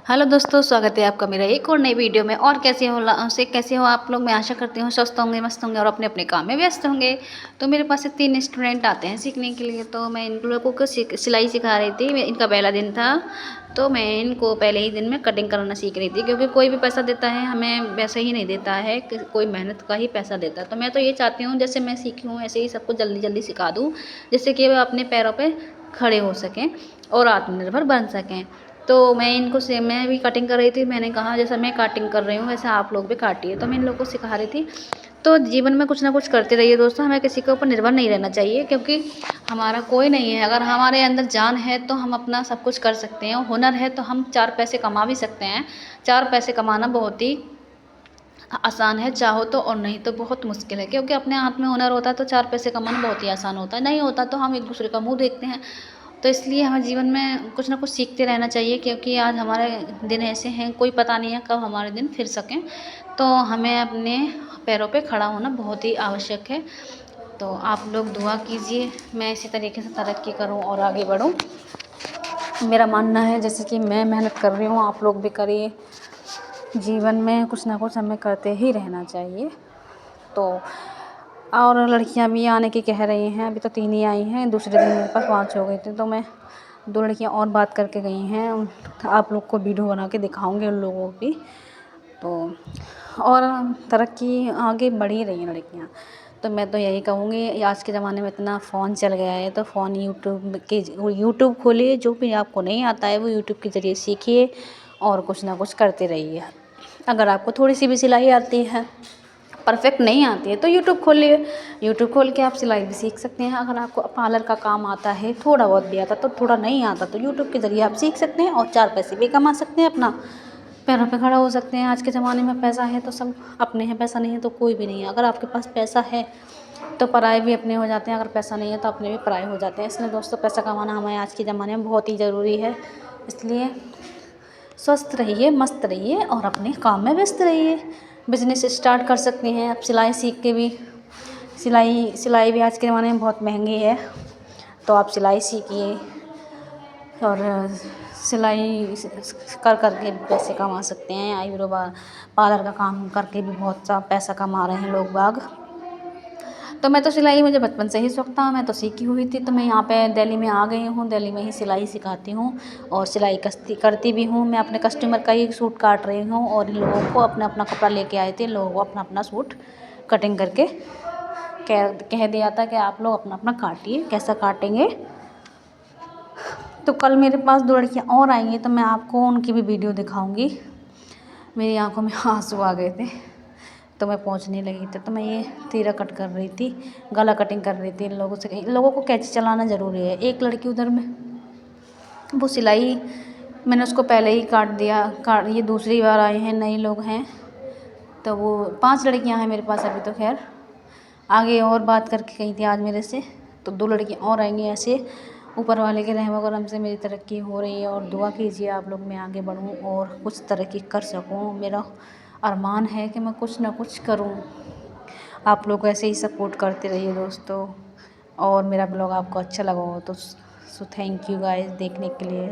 Hello दोस्तों, स्वागत है आपका मेरा एक और नई वीडियो में। और कैसे हो आप लोग। मैं आशा करती हूँ स्वस्थ होंगे, मस्त होंगे और अपने अपने काम में व्यस्त होंगे। तो मेरे पास से 3 स्टूडेंट आते हैं सीखने के लिए। तो मैं इन लोगों को सिलाई सिखा रही थी। इनका पहला दिन था, तो मैं इनको पहले ही दिन में कटिंग करना सीख रही थी। क्योंकि कोई भी पैसा देता है हमें वैसे ही नहीं देता है, कोई मेहनत का ही पैसा देता है। तो मैं तो ये चाहती हूँ जैसे मैं सीखी हूँ ऐसे ही सबको जल्दी जल्दी सिखा दूँ, जिससे कि वे अपने पैरों पर खड़े हो सकें और आत्मनिर्भर बन सकें। तो मैं भी कटिंग कर रही थी। मैंने कहा जैसा मैं कटिंग कर रही हूँ वैसे आप लोग भी काटिए। तो मैं इन लोगों को सिखा रही थी। तो जीवन में कुछ ना कुछ करते रहिए दोस्तों। हमें किसी के ऊपर निर्भर नहीं रहना चाहिए, क्योंकि हमारा कोई नहीं है। अगर हमारे अंदर जान है तो हम अपना सब कुछ कर सकते हैं। हुनर है तो हम 4 पैसे कमा भी सकते हैं। 4 पैसे कमाना बहुत ही आसान है चाहो तो, और नहीं तो बहुत मुश्किल है। क्योंकि अपने हाथ में हुनर होता है तो 4 पैसे कमाना बहुत ही आसान होता है। नहीं होता तो हम एक दूसरे का मुँह देखते हैं। तो इसलिए हमें जीवन में कुछ ना कुछ सीखते रहना चाहिए, क्योंकि आज हमारे दिन ऐसे हैं, कोई पता नहीं है कब हमारे दिन फिर सकें। तो हमें अपने पैरों पे खड़ा होना बहुत ही आवश्यक है। तो आप लोग दुआ कीजिए मैं इसी तरीके से तरक्की करूं और आगे बढ़ूं। मेरा मानना है जैसे कि मैं मेहनत कर रही हूँ, आप लोग भी करिए। जीवन में कुछ ना कुछ हमें करते ही रहना चाहिए। तो और लड़कियां भी आने की कह रही हैं। अभी तो 3 ही आई हैं, दूसरे दिन मेरे पास 5 हो गई थी। तो मैं 2 लड़कियां और बात करके गई हैं। आप लोग को वीडियो बना के दिखाऊंगी उन लोगों की। तो और तरक्की आगे बढ़ ही रही हैं लड़कियां। तो मैं तो यही कहूँगी, आज के ज़माने में इतना फ़ोन चल गया है तो फ़ोन यूट्यूब खोलिए। जो भी आपको नहीं आता है वो यूट्यूब के ज़रिए सीखिए और कुछ ना कुछ करते रहिए। अगर आपको थोड़ी सी भी सिलाई आती है, परफेक्ट नहीं आती है, तो यूट्यूब खोलिए। यूट्यूब खोल के आप सिलाई भी सीख सकते हैं। अगर आपको पार्लर का काम आता है, थोड़ा बहुत भी आता तो, थोड़ा नहीं आता तो यूट्यूब के ज़रिए आप सीख सकते हैं और 4 पैसे भी कमा सकते हैं, अपना पैरों पे खड़ा हो सकते हैं। आज के ज़माने में पैसा है तो सब अपने हैं, पैसा नहीं है तो कोई भी नहीं है। अगर आपके पास पैसा है तो पराए भी अपने हो जाते हैं, अगर पैसा नहीं है तो अपने भी पराए हो जाते हैं। इसलिए दोस्तों, पैसा कमाना हमें आज के ज़माने में बहुत ही ज़रूरी है। इसलिए स्वस्थ रहिए, मस्त रहिए और अपने काम में व्यस्त रहिए। बिजनेस स्टार्ट कर सकते हैं आप सिलाई सीख के भी। सिलाई भी आज के ज़माने में बहुत महंगी है। तो आप सिलाई सीखिए और सिलाई कर कर के पैसे कमा सकते हैं। आईब्रो पार्लर का काम करके भी बहुत सा पैसा कमा रहे हैं लोग बाग। तो मैं तो सिलाई, मुझे बचपन से ही शौक था, मैं तो सीखी हुई थी। तो मैं यहाँ पे दिल्ली में आ गई हूँ। दिल्ली में ही सिलाई सिखाती हूँ और सिलाई करती भी हूँ। मैं अपने कस्टमर का ही सूट काट रही हूँ और इन लोगों को अपना अपना कपड़ा लेके आए थे। इन लोगों को अपना अपना सूट कटिंग करके कह दिया था कि आप लोग अपना अपना काटिए, कैसा काटेंगे। तो कल मेरे पास 2 लड़कियाँ और आएंगी तो मैं आपको उनकी भी वीडियो दिखाऊंगी। मेरी आंखों में आंसू आ गए थे तो मैं पहुंचने लगी थी। तो मैं ये तीरा कट कर रही थी, गला कटिंग कर रही थी। इन लोगों को कैंची चलाना ज़रूरी है। एक लड़की उधर में वो सिलाई, मैंने उसको पहले ही काट दिया। ये दूसरी बार आए हैं, नए लोग हैं। तो वो 5 लड़कियां हैं मेरे पास अभी तो। खैर आगे और बात करके गई थी आज मेरे से, तो 2 लड़कियां और आएंगी। ऐसे ऊपर वाले के रहम करम से मेरी तरक्की हो रही है। और दुआ कीजिए आप लोग, मैं आगे बढ़ूं और कुछ तरक्की कर सकूं। मेरा अरमान है कि मैं कुछ ना कुछ करूं। आप लोग ऐसे ही सपोर्ट करते रहिए दोस्तों। और मेरा ब्लॉग आपको अच्छा लगा हो तो थैंक यू गाइस देखने के लिए।